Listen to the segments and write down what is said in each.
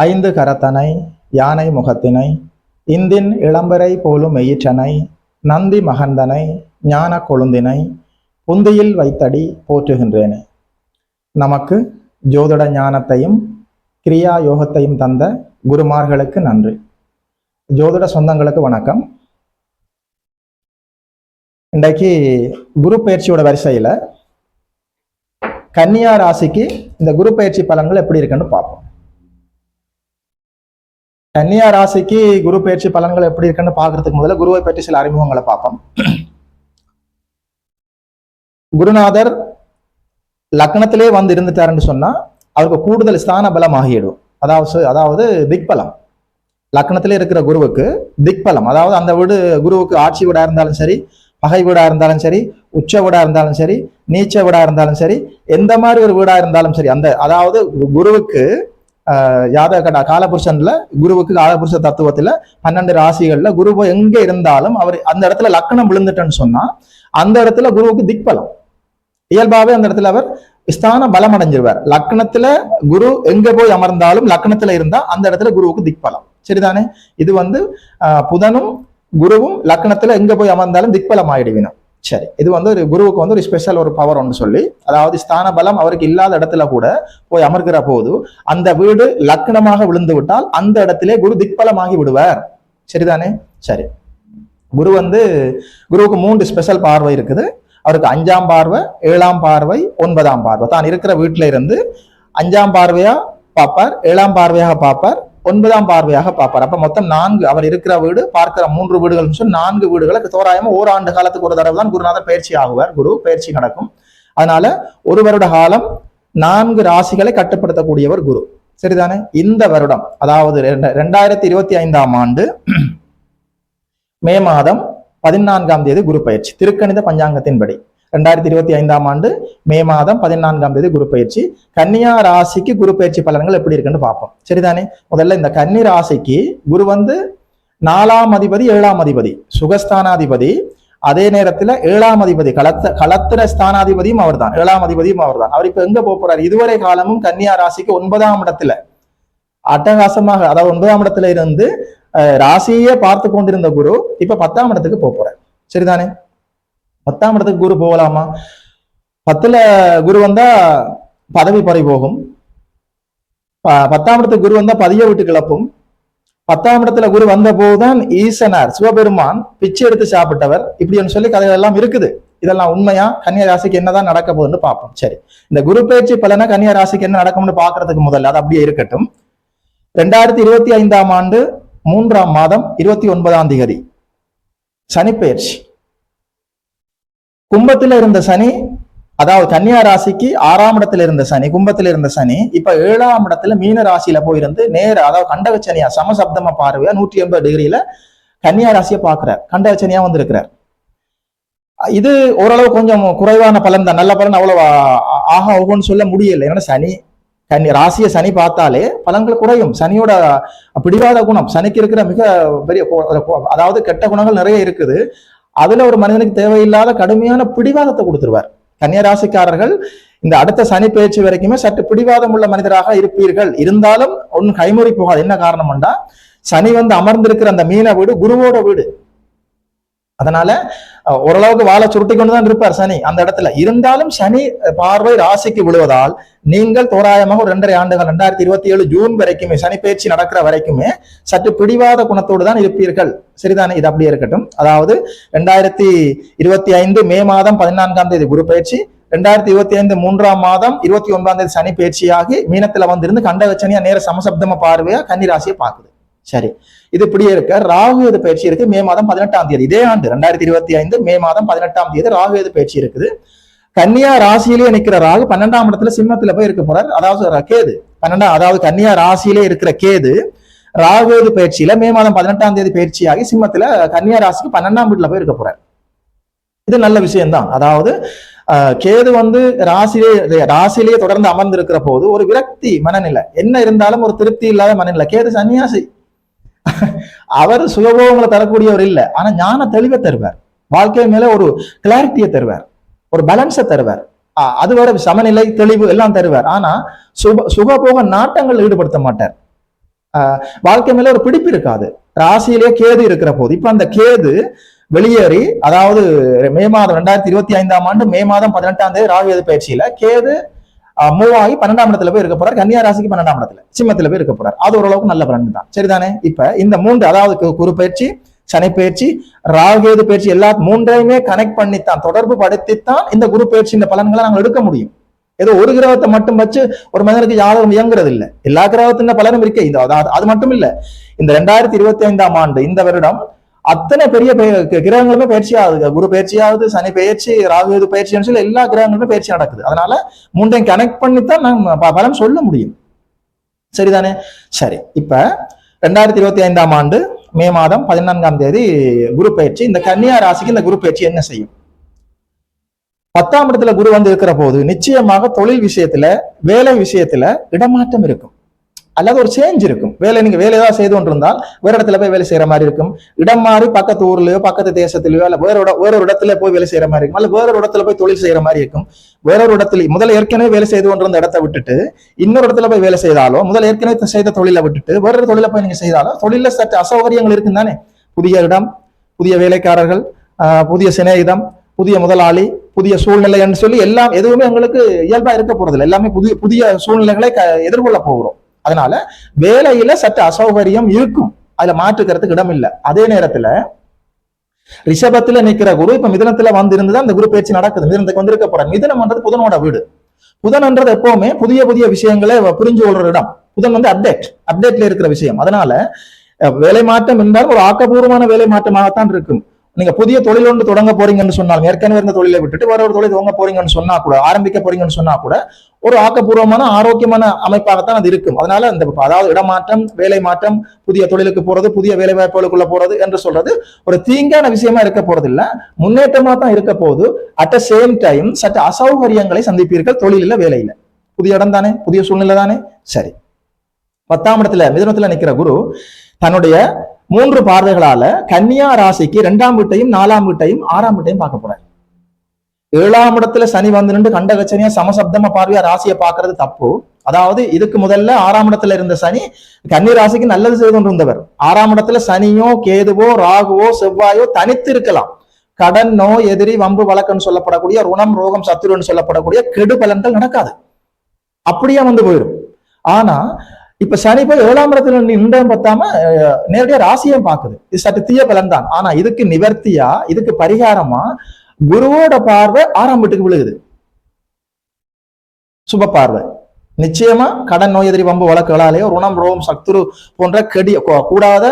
ஐந்து கரத்தனை யானை முகத்தினை இந்தின் இளம்பரை போலும் எயிற்றனை நந்தி மகந்தனை ஞான கொழுந்தினை புந்தியில் வைத்தடி போற்றுகின்றேனே. நமக்கு ஜோதிட ஞானத்தையும் கிரியா யோகத்தையும் தந்த குருமார்களுக்கு நன்றி. ஜோதிட சொந்தங்களுக்கு வணக்கம். இன்றைக்கு குரு பயிற்சியோட வரிசையில் கன்னியா ராசிக்கு இந்த குரு பயிற்சி பலன்கள் எப்படி இருக்குன்னு பார்ப்போம். கன்னியா ராசிக்கு குரு பயிற்சி பலன்கள் எப்படி இருக்குன்னு பார்க்கறதுக்கு முதல்ல குருவை பற்றி சில அறிமுகங்களை பார்ப்போம். குருநாதர் லக்னத்திலே வந்து இருந்துட்டாருன்னு சொன்னா அவருக்கு கூடுதல் ஸ்தான பலம் ஆகிடும். அதாவது திக்பலம். லக்னத்திலே இருக்கிற குருவுக்கு திக்பலம், அதாவது அந்த வீடு குருவுக்கு ஆட்சி வீடா இருந்தாலும் சரி, பகை வீடா இருந்தாலும் சரி, உச்ச வீடா இருந்தாலும் சரி, நீச்ச வீடா இருந்தாலும் சரி, எந்த மாதிரி ஒரு வீடா இருந்தாலும் சரி, அந்த அதாவது குருவுக்கு ஜாதக காலபுருஷன்ல குருவுக்கு காலபுருஷ தத்துவத்துல 12 ராசிகள்ல குரு எங்க இருந்தாலும் அவர் அந்த இடத்துல லக்னம் விழுந்துட்டேன்னு சொன்னா அந்த இடத்துல குருவுக்கு திக்பலம். இயல்பாவே அந்த இடத்துல அவர் ஸ்தான பலம் அடைஞ்சிருவார். லக்னத்துல குரு எங்க போய் அமர்ந்தாலும் லக்னத்துல இருந்தா அந்த இடத்துல குருவுக்கு திக்பலம். சரிதானே? இது புதனும் குருவும் லக்னத்துல எங்க போய் அமர்ந்தாலும் திக்பலம் ஆயிடுவினும். சரி, இது ஒரு குருவுக்கு ஒரு ஸ்பெஷல் ஒரு பவர் ஒன்று சொல்லி, அதாவது ஸ்தான பலம் அவருக்கு இல்லாத இடத்துல கூட போய் அமர்கிற போது அந்த வீடு லக்னமாக விழுந்து விட்டால் அந்த இடத்திலே குரு திக்பலமாகி விடுவார். சரிதானே? சரி, குருவுக்கு 3 ஸ்பெஷல் பார்வை இருக்குது. அவருக்கு 5ஆம் பார்வை, 7ஆம் பார்வை, 9ஆம் பார்வை. தான் இருக்கிற வீட்டில இருந்து 5ஆம் பார்வையா பார்ப்பார், 7ஆம் பார்வையாக பார்ப்பார், 9ஆம் பார்வையாக பார்ப்பார். அப்ப மொத்தம் 4 அவர் இருக்கிற வீடு பார்க்கிற 3 வீடுகள் 4 வீடுகளுக்கு தோராயமா ஓராண்டு காலத்துக்கு ஒரு தடவை தான் குருநாதர் பயிற்சி ஆகுவார். குரு பயிற்சி நடக்கும். அதனால ஒரு வருட காலம் 4 ராசிகளை கட்டுப்படுத்தக்கூடியவர் குரு. சரிதானே? இந்த வருடம் அதாவது 2025ஆம் ஆண்டு மே மாதம் 14ஆம் தேதி குரு பயிற்சி. திருக்கணித பஞ்சாங்கத்தின்படி 2025ஆம் ஆண்டு மே மாதம் 14ஆம் தேதி குரு பயிற்சி. கன்னியா ராசிக்கு குரு பயிற்சி பலன்கள் எப்படி இருக்குன்னு பார்ப்போம். சரிதானே? முதல்ல இந்த கன்னி ராசிக்கு குரு 4ஆம் அதிபதி, 7ஆம் அதிபதி, சுகஸ்தானாதிபதி. அதே நேரத்துல 7ஆம் அதிபதி களத்திர ஸ்தானாதிபதியும் அவர் தான், 7ஆம் அதிபதியும் அவர் தான். அவர் இப்ப எங்க போறாரு? இதுவரை காலமும் கன்னியா ராசிக்கு 9ஆம் இடத்துல அட்டகாசமாக, அதாவது 9ஆம் இடத்துல இருந்து ராசியே பார்த்து கொண்டிருந்த குரு இப்ப 10ஆம் இடத்துக்கு போறார். சரிதானே? 10ஆம் இடத்துக்கு குரு போகலாமா? 10ல குரு வந்தா பதவி பறி போகும். 10ஆம் இடத்துக்கு குரு வந்தா பதிய விட்டு கிளப்பும். 10ஆம் இடத்துல குரு வந்த போதுதான் ஈசனார் சிவபெருமான் பிச்சை எடுத்து சாப்பிட்டவர், இப்படின்னு சொல்லி கதைகள் எல்லாம் இருக்குது. இதெல்லாம் உண்மையா? கன்னியா ராசிக்கு என்னதான் நடக்க போகுதுன்னு பார்ப்போம். சரி, இந்த குரு பயிற்சி பலனா கன்னியா ராசிக்கு என்ன நடக்கும்னு பாக்குறதுக்கு முதல்ல அது அப்படியே இருக்கட்டும். 2025ஆம் ஆண்டு 3ஆம் மாதம் 29ஆம் தேதி சனி பயிற்சி. கும்பத்துல இருந்த சனி, அதாவது கன்னியா ராசிக்கு 6ஆம் இடத்துல இருந்த சனி, கும்பத்துல இருந்த சனி இப்ப 7ஆம் இடத்துல மீன ராசியில போயிருந்து நேர, அதாவது கண்டக சனியா சமசப்தம பார்வையா 180 டிகிரியில கன்னியா ராசியை பாக்குறார். கண்டக சனியா வந்திருக்கிறார். இது ஓரளவு கொஞ்சம் குறைவான பலன் தான். நல்ல பலன் அவ்வளவு ஆகும்னு சொல்ல முடியல. ஏன்னா ராசியை சனி பார்த்தாலே பலன்கள் குறையும். சனியோட பிடிவாத குணம், சனிக்கு இருக்கிற மிக பெரிய, அதாவது கெட்ட குணங்கள் நிறைய இருக்குது. அதுல ஒரு மனிதனுக்கு தேவையில்லாத கடுமையான பிடிவாதத்தை கொடுத்துருவார். கன்னியா ராசிக்காரர்கள் இந்த அடுத்த சனி பயிற்சி வரைக்குமே சற்று பிடிவாதம் உள்ள மனிதராக இருப்பீர்கள். இருந்தாலும் ஒன்னும் கைமுறை போகாது. என்ன காரணம்டா, சனி அமர்ந்திருக்கிற அந்த மீன வீடு குருவோட வீடு. அதனால ஓரளவுக்கு வாழை சுருட்டி கொண்டுதான் இருப்பார் சனி அந்த இடத்துல. இருந்தாலும் சனி பார்வை ராசிக்கு விழுவதால் நீங்கள் தோராயமாக ஒரு 2.5 ஆண்டுகள் 2027 ஜூன் வரைக்குமே சனி பயிற்சி நடக்கிற வரைக்குமே சற்று பிடிவாத குணத்தோடு தான் இருப்பீர்கள். சரிதானே? இது அப்படியே இருக்கட்டும். அதாவது 2025 மே மாதம் 14ஆம் தேதி குரு பயிற்சி, 2025 3ஆம் மாதம் 29ஆம் தேதி சனி பயிற்சியாகி மீனத்துல வந்திருந்து கண்டக சனியா நேர சமசப்தம பார்வையா கன்னி ராசியை பார்க்குது. சரி, இது இப்படியே இருக்க ராகு பயிற்சி இருக்கு மே மாதம் 18ஆம் தேதி. இதே ஆண்டு 2025 மே மாதம் 18ஆம் தேதி ராகு பயிற்சி இருக்குது. கன்னியா ராசியிலேயே நிற்கிற ராகு 12ஆம் இடத்துல சிம்மத்துல போய் இருக்க போறார். அதாவது கேது அதாவது கன்னியா ராசியிலே இருக்கிற கேது ராகு பயிற்சியில மே மாதம் 18ஆம் தேதி பயிற்சியாகி சிம்மத்துல கன்னியா ராசிக்கு 12ஆம் வீட்டுல போய் இருக்க போறார். இது நல்ல விஷயம்தான். அதாவது கேது ராசியிலேயே தொடர்ந்து அமர்ந்து இருக்கிற போது ஒரு விரக்தி மனநிலை, என்ன இருந்தாலும் ஒரு திருப்தி இல்லாத மனநிலை. கேது சன்னியாசி, அவர் சுகபோகங்களை தரக்கூடியவர் இல்லை, ஆனா ஞான தெளிவை தருவார். வாழ்க்கை மேல ஒரு கிளாரிட்டியை தருவார், ஒரு பேலன்ஸை தருவார். அது வரை சமநிலை தெளிவு எல்லாம் தருவார். ஆனா சுகபோக நாட்டங்கள் ஈடுபடுத்த மாட்டார். வாழ்க்கை மேல ஒரு பிடிப்பு இருக்காது. ராசியிலே கேது இருக்கிற போது இப்ப அந்த கேது வெளியேறி, அதாவது மே மாதம் 2025ஆம் ஆண்டு மே மாதம் 18ஆம் தேதி ராகு பயிற்சியில கேது மூவாகி 12ஆம் இடத்துல போய் இருக்க போறார். கன்னியா ராசிக்கு 12ஆம் இடத்துல சிம்மத்துல போய் இருக்க போறார். அது ஓரளவுக்கு நல்ல பலன் தான், சரிதானே? இப்ப இந்த 3, அதாவது குரு பயிற்சி, சனி பயிற்சி, ராகுகேது பயிற்சி, எல்லா 3ஐயுமே கனெக்ட் பண்ணித்தான், தொடர்பு படுத்தித்தான் இந்த குரு பயிற்சி இந்த பலன்களை நாங்கள் எடுக்க முடியும். ஏதோ ஒரு கிரகத்தை மட்டும் வச்சு ஒரு மனிதனுக்கு ஜாதகம் இயங்குறது இல்லை. எல்லா கிரகத்தின் பலனும் இருக்கு. இந்த அது மட்டும் இல்ல, இந்த 2025ஆம் ஆண்டு இந்த வருடம் அத்தனை பெரிய கிரகங்களுமே பயிற்சி ஆகுது. குரு பயிற்சியாவது, சனி பயிற்சி, ராகுகேது பயிற்சின்னு சொல்லி எல்லா கிரகங்களுமே பயிற்சி நடக்குது. அதனால 3ஐயும் கனெக்ட் பண்ணித்தான் நம்ம பலன் சொல்ல முடியும், சரிதானே? சரி, இப்ப 2025ஆம் ஆண்டு மே மாதம் 14ஆம் தேதி குரு பயிற்சி. இந்த கன்னியா ராசிக்கு இந்த குரு பயிற்சி என்ன செய்யும்? 10ஆம் இடத்துல குரு வந்து இருக்கிற போது நிச்சயமாக தொழில் விஷயத்துல, வேலை விஷயத்துல இடமாற்றம் இருக்கும், அல்லது ஒரு சேஞ்ச் இருக்கும். நீங்க வேலை ஏதாவது செய்து கொண்டிருந்தால் வேற இடத்துல போய் வேலை செய்யற மாதிரி இருக்கும். இடம் மாறி பக்கத்து ஊர்லயோ பக்கத்து தேசத்திலயோ அல்ல வேறொரு இடத்துல போய் வேலை செய்யற மாதிரி இருக்கும், அல்ல வேறொரு இடத்துல போய் தொழில் செய்யற மாதிரி இருக்கும். வேறொரு இடத்துல முதல்ல ஏற்கனவே வேலை செய்து கொண்டிருந்த இடத்தை விட்டுட்டு இன்னொரு இடத்துல போய் வேலை செய்தாலோ, முதல்ல ஏற்கனவே செய்த தொழிலை விட்டுட்டு வேறொரு தொழிலை போய் நீங்க செய்தாலோ தொழில சற்று அசௌகரியங்கள் இருக்கும் தானே? புதிய இடம், புதிய வேலைக்காரர்கள், புதிய சிநேகிதம், புதிய முதலாளி, புதிய சூழ்நிலை என்று சொல்லி எல்லாம் எதுவுமே எங்களுக்கு இயல்பா இருக்க போறதில்லை. எல்லாமே புதிய புதிய சூழ்நிலைகளை எதிர்கொள்ள போகிறோம். அதனால வேலையில சற்று அசௌகரியம் இருக்கும், அதுல மாற்றுக்கிறதுக்கு இடம் இல்லை. அதே நேரத்துல ரிஷபத்துல நிக்கிற குரு இப்ப மிதுனத்துல வந்திருந்துதான் இந்த குரு பயிற்சி நடக்குது. மிதுனத்துக்கு வந்திருக்க போற. மிதுனம் என்றது புதனோட வீடு. புதன்ன்றது எப்பவுமே புதிய புதிய விஷயங்களை புரிஞ்சு கொள்ற இடம். புதன் வந்து அப்டேட்ல இருக்கிற விஷயம். அதனால வேலை மாற்றம் என்றால் ஒரு ஆக்கப்பூர்வமான வேலை மாற்றமாகத்தான் இருக்கும். நீங்க புதிய தொழில் ஒன்று தொடங்க போறீங்கன்னு சொன்னாலும், ஏற்கனவே இருந்த தொழிலை விட்டுட்டு வேற ஒரு தொழில் துவங்க போறீங்கன்னு சொன்னா கூட, ஆரம்பிக்க போறீங்கன்னு சொன்னா கூட ஒரு ஆக்கப்பூர்வமான ஆரோக்கியமான அமைப்பாகத்தான் அது இருக்கும். அதனால இந்த அதாவது இடமாற்றம், வேலை மாற்றம், புதிய தொழிலுக்கு போறது, புதிய வேலை வாய்ப்புகளுக்குள்ள போறது என்று சொல்றது ஒரு தீங்கான விஷயமா இருக்க போறது இல்ல, முன்னேற்றமா தான் இருக்க போது. அட் த சேம் டைம் சற்று அசௌகரியங்களை சந்திப்பீர்கள் தொழில, வேலையில. புதிய இடம் தானே, புதிய சூழ்நிலை தானே. சரி, 10ஆம் இடத்துல மிதுனத்துல நிக்கிற குரு தன்னுடைய 3 பார்வைகளால கன்னியா ராசிக்கு 2ஆம் வீட்டையும் 4ஆம் வீட்டையும் 6ஆம் வீட்டையும் பார்க்க போறாரு. 7ஆம் இடத்துல சனி வந்து நின்று கண்டகச்சனியா சமசப்தமா பார்வையா ராசியை பார்க்கறது தப்பு. அதாவது இதுக்கு முதல்ல 6ஆம் இடத்துல இருந்த சனி கன்னி ராசிக்கு நல்லது செய்து கொண்டு இருந்தவர். 6ஆம் இடத்துல சனியோ கேதுவோ ராகுவோ செவ்வாயோ தனித்து இருக்கலாம். கடன், நோய், எதிரி, வம்பு, வழக்குன்னு சொல்லப்படக்கூடிய ருணம், ரோகம், சத்துருன்னு சொல்லப்படக்கூடிய கெடு பலன்கள் நடக்காது, அப்படியே வந்து போயிடும். ஆனா இப்ப சனி போய் 7ஆம் இடத்துல நின்றம் பத்தாம நேரடியா ராசியும் பாக்குது. இது சற்று தீய பலன் தான். ஆனா இதுக்கு நிவர்த்தியா, இதுக்கு பரிகாரமா குருவோட பார்வை 6ஆம் வீட்டுக்கு விழுகுது. சுப பார்வை. நிச்சயமா கடன், நோய், எதிரி, வம்பு வழக்குகளாலேயோ ருணம், ரோகம், சத்துரு போன்ற கூடாத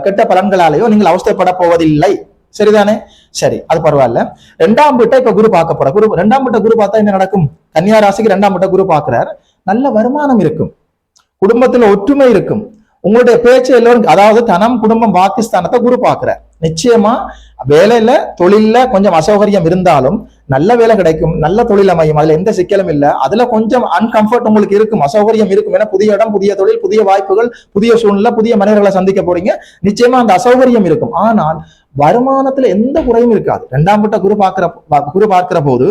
கெட்ட பலன்களாலேயோ நீங்கள் அவஸ்தைப்பட போவதில்லை, சரிதானே? சரி, அது பரவாயில்ல. 2ஆம் வீட்டை இப்ப குரு பார்க்க போற. 2ஆம் வீட்டை குரு பார்த்தா என்ன நடக்கும்? கன்னியா ராசிக்கு 2ஆம் வீட்டை குரு பார்க்கிறார். நல்ல வருமானம் இருக்கும், குடும்பத்துல ஒற்றுமை இருக்கும், உங்களுடைய பேச்சு எல்லோரும், அதாவது தனம், குடும்பம், பாகிஸ்தானத்தை குரு பார்க்கிறார். நிச்சயமா வேலையில தொழில கொஞ்சம் அசௌகரியம் இருந்தாலும் நல்ல வேலை கிடைக்கும், நல்ல தொழில் அமையும், அதுல எந்த சிக்கலும் இல்லை. அதுல கொஞ்சம் அன்கம்ஃபர்ட் உங்களுக்கு இருக்கும், அசௌகரியம் இருக்கும். ஏன்னா புதிய இடம், புதிய தொழில், புதிய வாய்ப்புகள், புதிய சூழ்நிலை, புதிய மனிதர்களை சந்திக்க போறீங்க. நிச்சயமா அந்த அசௌகரியம் இருக்கும். ஆனால் வருமானத்துல எந்த குறையும் இருக்காது. 2ஆம் வீட்டை குரு பார்க்கிற போது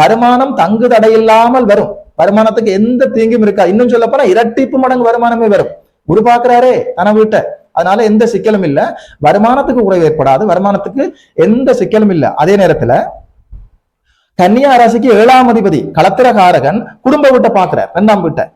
வருமானம் தங்கு தடையில்லாமல் வரும். வருமானத்துக்கு எந்த தீங்கும் இருக்கா. இன்னும் சொல்ல போனா இரட்டிப்பு மடங்கு வருமானமே வரும். குரு பார்க்கிறாரே தன வீட்டை, அதனால எந்த சிக்கலும் இல்லை. வருமானத்துக்கு குறைவு ஏற்படாது, வருமானத்துக்கு எந்த சிக்கலும் இல்லை. அதே நேரத்துல கன்னியா ராசிக்கு 7ஆம் அதிபதி களத்திரகாரகன் குடும்ப வீட்டை பார்க்கிறார், 2ஆம் வீட்டை.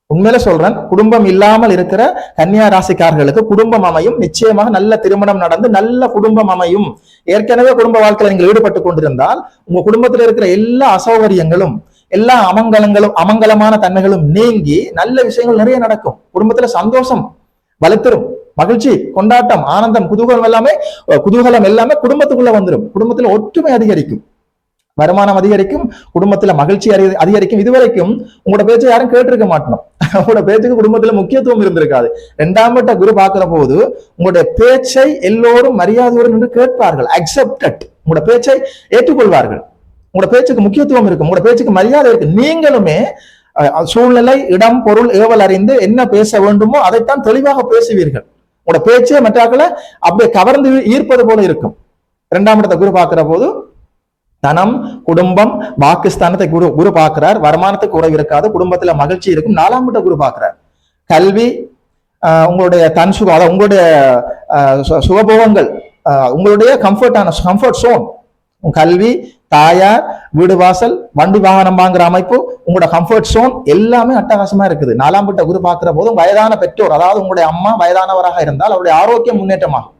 உண்மையில சொல்றேன், குடும்பம் இல்லாமல் இருக்கிற கன்னியா ராசிக்காரர்களுக்கு குடும்பம் அமையும். நிச்சயமாக நல்ல திருமணம் நடந்து நல்ல குடும்பம் அமையும். ஏற்கனவே குடும்ப வாழ்க்கையில நீங்கள் ஈடுபட்டு கொண்டிருந்தால் உங்க குடும்பத்தில் இருக்கிற எல்லா அசௌகரியங்களும், எல்லா அமங்கலமான தன்மைகளும் நீங்கி நல்ல விஷயங்கள் நிறைய நடக்கும். குடும்பத்துல சந்தோஷம் வலுத்தரும், மகிழ்ச்சி, கொண்டாட்டம், ஆனந்தம், குதூகலம் எல்லாமே குடும்பத்துக்குள்ள வந்துடும். குடும்பத்துல ஒற்றுமை அதிகரிக்கும், வருமானம் அதிகரிக்கும், குடும்பத்துல மகிழ்ச்சி அதிகரிக்கும். இதுவரைக்கும் உங்களோட பேச்சை யாரும் கேட்டிருக்க மாட்டோம். உங்களோட பேச்சுக்கு குடும்பத்துல முக்கியத்துவம் இருந்திருக்காது. 2ஆம் வீட்டை குரு பார்க்கிற போது உங்களுடைய பேச்சை எல்லோரும் மரியாதையோடு நின்று கேட்பார்கள், அக்செப்டட். உங்களோட பேச்சை ஏற்றுக்கொள்வார்கள். உங்களோட பேச்சுக்கு முக்கியத்துவம் இருக்கும், உங்களோட பேச்சுக்கு மரியாதை இருக்கு. நீங்களுமே சூழ்நிலை, இடம், பொருள், ஏவல் அறிந்து என்ன பேச வேண்டுமோ அதைத்தான் தெளிவாக பேசுவீர்கள். உங்களோட பேச்சே மற்றாக்களை அப்படியே கவர்ந்து ஈர்ப்பது போல இருக்கும். 2ஆம் இடத்தை குரு பார்க்கிற போது தனம், குடும்பம், பாகிஸ்தானத்தை குரு பார்க்கிறார். வருமானத்துக்கு குறைவு இருக்காது, குடும்பத்துல மகிழ்ச்சி இருக்கும். 4ஆம் வீட்டை குரு பார்க்கிறார். கல்வி, உங்களுடைய தன் சுகம், அதாவது உங்களுடைய சுகபோகங்கள், உங்களுடைய கம்ஃபர்ட் சோன், கல்வி, தாயார், வீடு வாசல், வண்டி வாகனம் வாங்குற அமைப்பு, உங்களோட கம்ஃபர்ட் சோன் எல்லாமே அட்டகாசமா இருக்குது. 4ஆம் வீட்டை குரு பார்க்கிற போதும் வயதான பெற்றோர், அதாவது உங்களுடைய அம்மா வயதானவராக இருந்தால் அவருடைய ஆரோக்கியம் முன்னேற்றமாகும்.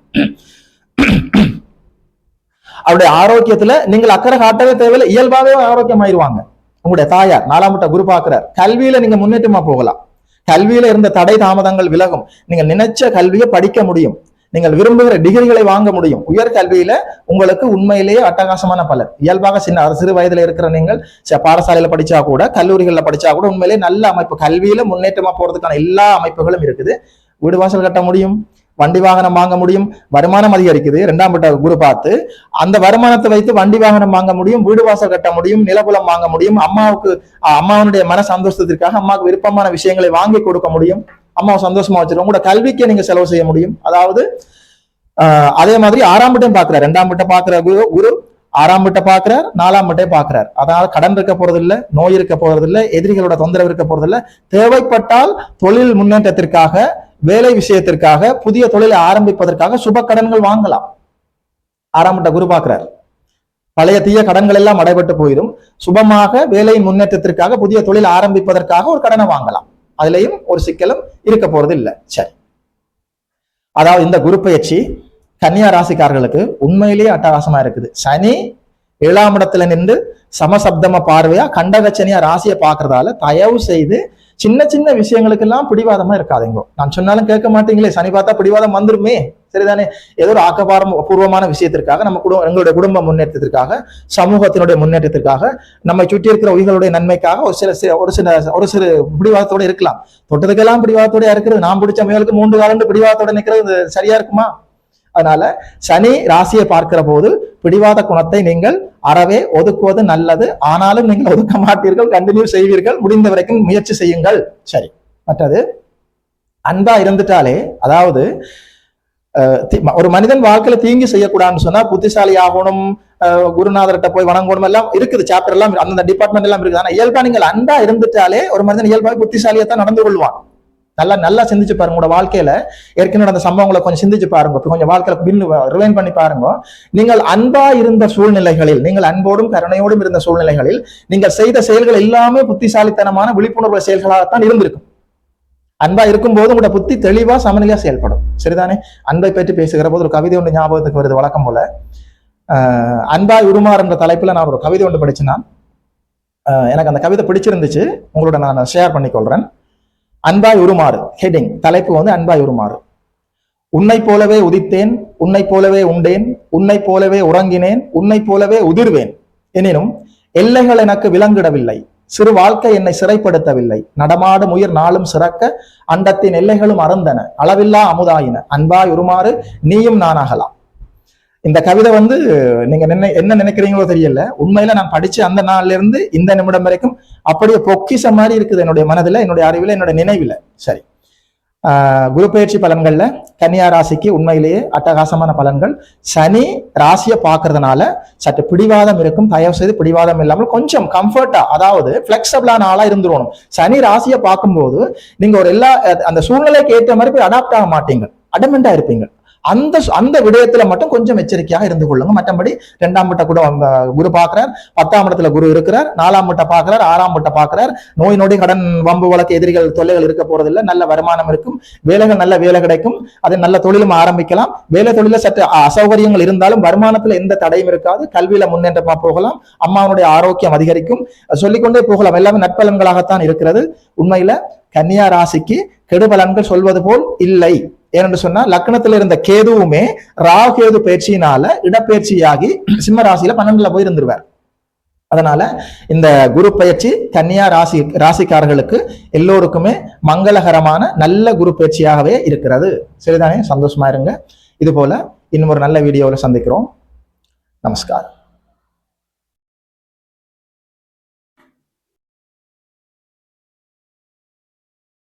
அவருடைய ஆரோக்கியத்துல நீங்கள் அக்கறை காட்டவே தேவையில்லை, இயல்பாவே ஆரோக்கியமாயிருவாங்க. உங்களுடைய தாயார் 4ஆம் வீட்டை குரு பார்க்கிறார், கல்வியில நீங்க முன்னேற்றமா போகலாம். கல்வியில இருந்த தடை தாமதங்கள் விலகும். நீங்கள் நினைச்ச கல்வியை படிக்க முடியும். நீங்கள் விரும்புகிற டிகிரிகளை வாங்க முடியும். உயர்கல்வியில உங்களுக்கு உண்மையிலேயே அட்டகாசமான பலன். இயல்பாக சிறு வயதுல இருக்கிற நீங்கள் பாடசாலையில படிச்சா கூட, கல்லூரிகள்ல படிச்சா கூட உண்மையிலேயே நல்ல அமைப்பு, கல்வியில முன்னேற்றமா போறதுக்கான எல்லா அமைப்புகளும் இருக்குது. வீடு வாசல் கட்ட முடியும், வண்டி வாகனம் வாங்க முடியும், வருமானம் அதிகரிக்குது. 2ஆம் வீட்டை குரு பார்த்து அந்த வருமானத்தை வைத்து வண்டி வாகனம் வாங்க முடியும், வீடு வாசல் கட்ட முடியும், நிலபுலம் வாங்க முடியும். அம்மாவுடைய மன சந்தோஷத்திற்காக அம்மாவுக்கு விருப்பமான விஷயங்களை வாங்கி கொடுக்க முடியும். அம்மாவை சந்தோஷமா வச்சிருக்கோம். உங்களோட கல்விக்கு நீங்க செலவு செய்ய முடியும். அதாவது அதே மாதிரி 6ஆம் வீட்டையும் பாக்குறார். 2ஆம் வீட்டை பாக்குற குரு 6ஆம் வீட்டை பாக்குறார், 4ஆம் வீட்டை பாக்குறார். அதாவது கடன் இருக்க போறது இல்லை, நோய் இருக்க போறது இல்லை, எதிரிகளோட தொந்தரவு இருக்க போறது இல்லை. தேவைப்பட்டால் தொழில் முன்னேற்றத்திற்காக, வேலை விஷயத்திற்காக, புதிய தொழிலை ஆரம்பிப்பதற்காக சுப கடன்கள் வாங்கலாம். 6ஆம் வீட்டை குரு பாக்குறார். பழைய தீய கடன்கள் எல்லாம் அடைபட்டு போயிடும். சுபமாக வேலையின் முன்னேற்றத்திற்காக, புதிய தொழில் ஆரம்பிப்பதற்காக ஒரு கடனை வாங்கலாம். அதுலயும் ஒரு சிக்கலும் இருக்க போறது இல்லை. சரி, அதாவது இந்த குரு பயிற்சி கன்னியா ராசிக்காரர்களுக்கு உண்மையிலேயே அட்டகாசமா இருக்குது. சனி 7ஆம் இடத்துல நின்று சமசப்தம பார்வையா கண்டகச்சனியா ராசியை பாக்குறதால தயவு செய்து சின்ன சின்ன விஷயங்களுக்கெல்லாம் பிடிவாதமா இருக்காதுங்க. நான் சொன்னாலும் கேட்க மாட்டீங்களே, சனி பார்த்தா பிடிவாதம் வந்துருமே, சரிதானே? ஏதோ ஒரு பூர்வமான விஷயத்திற்காக, எங்களுடைய குடும்ப முன்னேற்றத்திற்காக, சமூகத்தினுடைய முன்னேற்றத்திற்காக, நம்மை சுற்றி இருக்கிற உயிர்களுடைய நன்மைக்காக ஒரு சிறு பிடிவாதத்தோட இருக்கலாம். தொட்டதுக்கெல்லாம் பிடிவாதத்தோட இருக்கிறது, நான் பிடிச்ச முயலுக்கு 3 காலண்டு பிடிவாதத்தோட நிற்கிறது சரியா இருக்குமா? அதனால சனி ராசியை பார்க்கிற போது பிடிவாத குணத்தை நீங்கள் அறவே ஒதுக்குவது நல்லது. ஆனாலும் நீங்கள் ஒதுக்க மாட்டீர்கள், கண்டினியூ செய்வீர்கள். முடிந்த வரைக்கும் முயற்சி செய்யுங்கள். சரி, மற்றது அன்பா இருந்துட்டாலே, அதாவது ஒரு மனிதன் வாழ்க்கையில தீங்கு செய்யக்கூடாதுன்னு சொன்னா புத்திசாலி ஆகணும், குருநாதர்கிட்ட போய் வணங்கணும் எல்லாம் இருக்குது, சாப்டர் எல்லாம் அந்த டிபார்ட்மெண்ட் எல்லாம் இருக்குது. ஆனா இயல்பா நீங்கள் அன்பா இருந்துட்டாலே ஒரு மனிதன் இயல்பாக புத்திசாலியத்தான் நடந்து கொள்வான். நல்லா சிந்திச்சு பாருங்க. உங்களோட வாழ்க்கையில ஏற்கனவே நடந்த சம்பவங்களை கொஞ்சம் சிந்திச்சு பாருங்க, கொஞ்சம் வாழ்க்கையில ரிவைன் பண்ணி பாருங்க. நீங்கள் அன்பா இருந்த சூழ்நிலைகளில், நீங்கள் அன்போடும் கருணையோடும் இருந்த சூழ்நிலைகளில் நீங்கள் செய்த செயல்கள் எல்லாமே புத்திசாலித்தனமான விழிப்புணர்வு செயல்களாகத்தான் இருந்திருக்கும். அன்பா இருக்கும் போது உங்களோட புத்தி தெளிவா சமநிலையா செயல்படும், சரிதானே? அன்பை பற்றி பேசுகிற போது ஒரு கவிதை ஒன்று ஞாபகத்துக்கு வருது வழக்கம் போல. அன்பாய் உருமாறு என்ற தலைப்புல நான் ஒரு கவிதை ஒன்று படிச்சேன்னா, எனக்கு அந்த கவிதை பிடிச்சிருந்துச்சு, உங்களோட நான் ஷேர் பண்ணிக்கொள்றேன். அன்பாய் உருமாறு, ஹெட்டிங், தலைப்பு வந்து அன்பாய் உருமாறு. உன்னை போலவே உதித்தேன், உன்னை போலவே உண்டேன், உன்னை போலவே உறங்கினேன், உன்னை போலவே உதிர்வேன். எனினும் எல்லைகள் எனக்கு விலங்கிடவில்லை, சிறு வாழ்க்கை என்னை சிறைப்படுத்தவில்லை. நடமாடும் உயிர் நாளும் சிறக்க அண்டத்தின் எல்லைகளும் அறந்தன, அளவில்லா அமுதாயின. அன்பாய் உருமாறு நீயும் நானாகலாம். இந்த கவிதை வந்து நீங்க என்ன நினைக்கிறீங்களோ தெரியல, உண்மையில நான் படிச்சு அந்த நாள்ல இருந்து இந்த நிமிடம் வரைக்கும் அப்படியே பொக்கிஷ மாதிரி இருக்குது என்னுடைய மனதுல, என்னுடைய அறிவுல, என்னுடைய நினைவுல. சரி, குரு பயிற்சி பலன்கள்ல கன்னியா ராசிக்கு உண்மையிலேயே அட்டகாசமான பலன்கள். சனி ராசியை பார்க்கறதுனால சற்று பிடிவாதம் இருக்கும். தயவு செய்து பிடிவாதம் இல்லாமல் கொஞ்சம் கம்ஃபர்ட்டா, அதாவது பிளெக்சிபிளான ஆளா இருந்துருவணும். சனி ராசியை பார்க்கும்போது நீங்க ஒரு அந்த சூழ்நிலைக்கு ஏற்ற மாதிரி போய் அடாப்ட் ஆக மாட்டீங்க, அடமெண்டா இருப்பீங்க. அந்த விடயத்துல மட்டும் கொஞ்சம் எச்சரிக்கையாக இருந்து கொள்ளுங்க. மற்றபடி 2ஆம் வீட்டை கூட குரு பார்க்கிறார், 10ஆம் இடத்துல குரு இருக்கிறார், 4ஆம் வீட்டை பார்க்கிறார், 6ஆம் வீட்டை பார்க்கிறார். நோய் நொடி கடன் வம்பு வழக்கு எதிரிகள் தொல்லைகள் இருக்க போறதில்லை. நல்ல வருமானம் இருக்கும், வேலைகள் நல்ல வேலை கிடைக்கும், அதை நல்ல தொழிலும் ஆரம்பிக்கலாம். வேலை தொழில சற்று அசௌகரியங்கள் இருந்தாலும் வருமானத்துல எந்த தடையும் இருக்காது. கல்வியில முன்னேற்றமா போகலாம், அம்மாவுடைய ஆரோக்கியம் அதிகரிக்கும், சொல்லிக்கொண்டே போகலாம். எல்லாமே நட்பலன்களாகத்தான் இருக்கிறது. உண்மையில கன்னியா ராசிக்கு கெடுபலன்கள் சொல்வது போல் இல்லை. ஏனென்று சொன்னா லக்னத்துல இருந்த கேதுவுமே ராகேது பயிற்சியினால இடப்பெயர்ச்சியாகி சிம்ம ராசியில 12ல போய் இருந்துருவார். அதனால இந்த குரு பயிற்சி கன்னியா ராசிக்காரர்களுக்கு எல்லோருக்குமே மங்களகரமான நல்ல குரு பயிற்சியாகவே இருக்கிறது. சரிதானே? சந்தோஷமா இருங்க. இது போல இன்னும் ஒரு நல்ல வீடியோவில் சந்திக்கிறோம். நமஸ்காரம்.